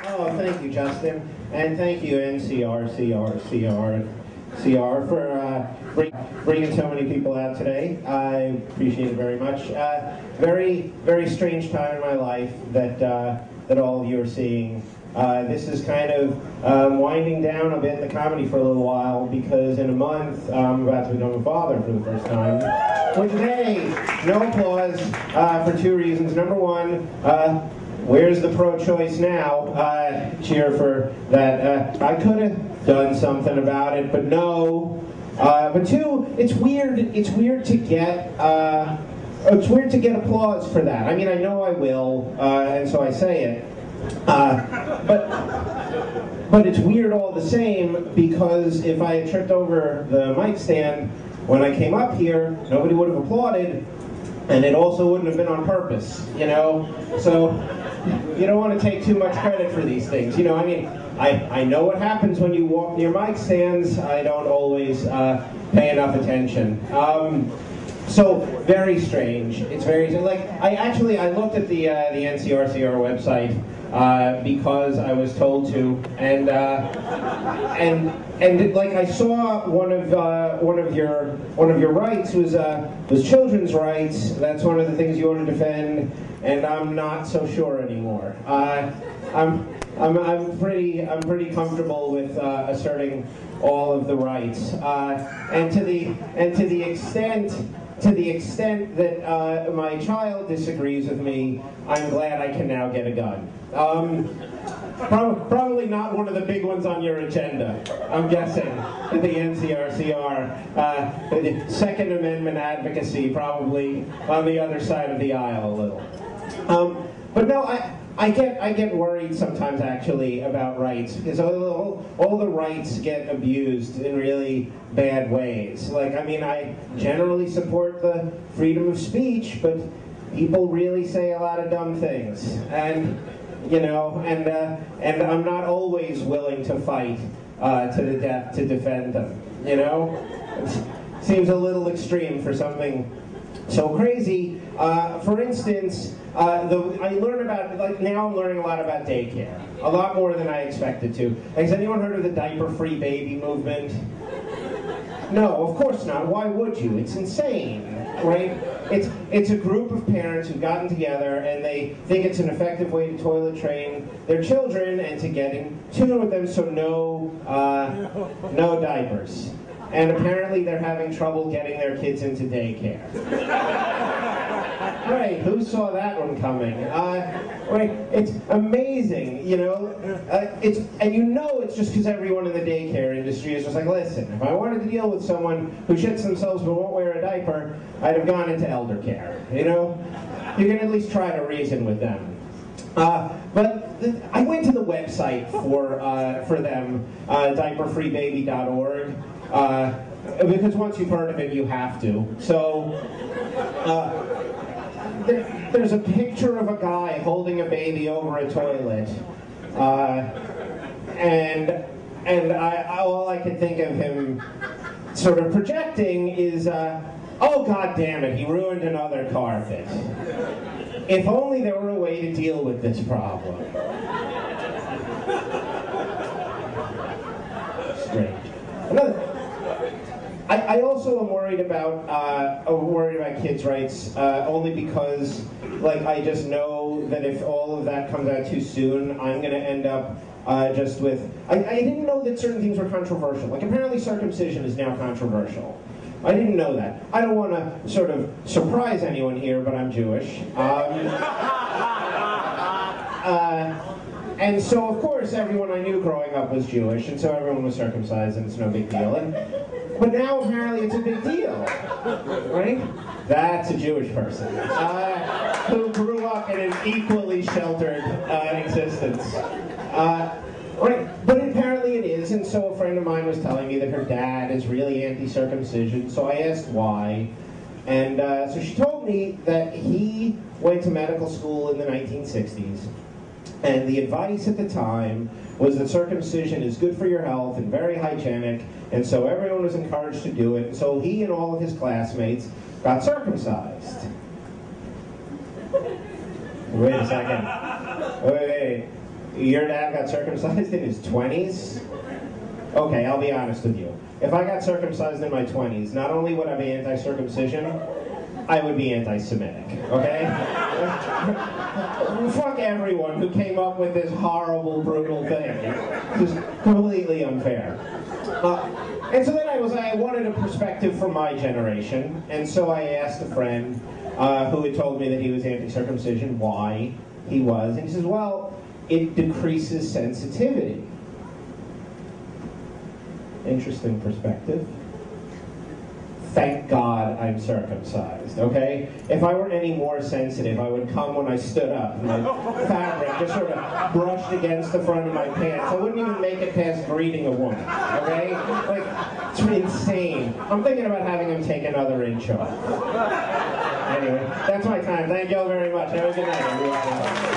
Oh, thank you, Justin, and thank you, NCRCR, for bringing so many people out today. I appreciate it very much. Very strange time in my life that all of you are seeing. This is kind of winding down a bit in the comedy for a little while because in a month I'm about to become a father for the first time. Which, hey, no applause for two reasons. Number one, where's the pro-choice now? Cheer for that. I could have done something about it, but no. But two, it's weird. It's weird to get. It's weird to get applause for that. I mean, I know I will, and so I say it. But it's weird all the same because if I had tripped over the mic stand when I came up here, nobody would have applauded, and it also wouldn't have been on purpose, you know? So you don't want to take too much credit for these things. You know, I mean, I know what happens when you walk near mic stands. I don't always pay enough attention. So very strange. It's very like I looked at the NCRCR website because I was told to, and like I saw one of your rights was children's rights. That's one of the things you want to defend, and I'm not so sure anymore. I'm pretty comfortable with asserting all of the rights, and to the extent that my child disagrees with me, I'm glad I can now get a gun. Probably not one of the big ones on your agenda, I'm guessing, the NCRCR. The Second Amendment advocacy probably on the other side of the aisle a little. But no, I get worried sometimes actually about rights because all the rights get abused in really bad ways. Like, I mean, I generally support the freedom of speech, but people really say a lot of dumb things, and you know, and I'm not always willing to fight to the death to defend them. You know, it seems a little extreme for something so crazy. For instance, I learn about, like, now I'm learning a lot about daycare. A lot more than I expected to. Has anyone heard of the diaper-free baby movement? No, of course not. Why would you? It's insane, right? It's a group of parents who've gotten together and they think it's an effective way to toilet train their children and to get in tune with them, so no diapers. And apparently they're having trouble getting their kids into daycare. Right, who saw that one coming? Right, it's amazing, you know. And you know it's just because everyone in the daycare industry is just like, listen, if I wanted to deal with someone who shits themselves but won't wear a diaper, I'd have gone into elder care, you know? You can at least try to reason with them. But I went to the website for them, diaperfreebaby.org. Because once you've heard of it, you have to. So, there's a picture of a guy holding a baby over a toilet, and all I could think of him sort of projecting is, oh god damn it, he ruined another carpet. If only there were a way to deal with this problem. Strange. I also am worried about kids' rights only because, like, I just know that if all of that comes out too soon, I'm going to end up just with. I didn't know that certain things were controversial. Like, apparently circumcision is now controversial. I didn't know that. I don't want to sort of surprise anyone here, but I'm Jewish. And so, of course, everyone I knew growing up was Jewish, and so everyone was circumcised, and it's no big deal. But now, apparently, it's a big deal, right? That's a Jewish person who grew up in an equally sheltered existence. Right, but apparently it is, and so a friend of mine was telling me that her dad is really anti-circumcision, so I asked why, and so she told me that he went to medical school in the 1960s, and the advice at the time was that circumcision is good for your health and very hygienic, and so everyone was encouraged to do it, and so he and all of his classmates got circumcised. Wait a second. Wait. Your dad got circumcised in his 20s? Okay, I'll be honest with you. If I got circumcised in my 20s, not only would I be anti-circumcision, I would be anti-Semitic, okay? Fuck everyone who came up with this horrible, brutal thing. Just completely unfair. And so then I wanted a perspective from my generation, and so I asked a friend who had told me that he was anti-circumcision why he was, and he says, well, it decreases sensitivity. Interesting perspective. Thank God I'm circumcised, okay? If I were any more sensitive, I would come when I stood up, and my fabric just sort of brushed against the front of my pants. I wouldn't even make it past greeting a woman, okay? Like, it's insane. I'm thinking about having him take another inch off. Anyway, that's my time. Thank you all very much. Have a good night, everyone.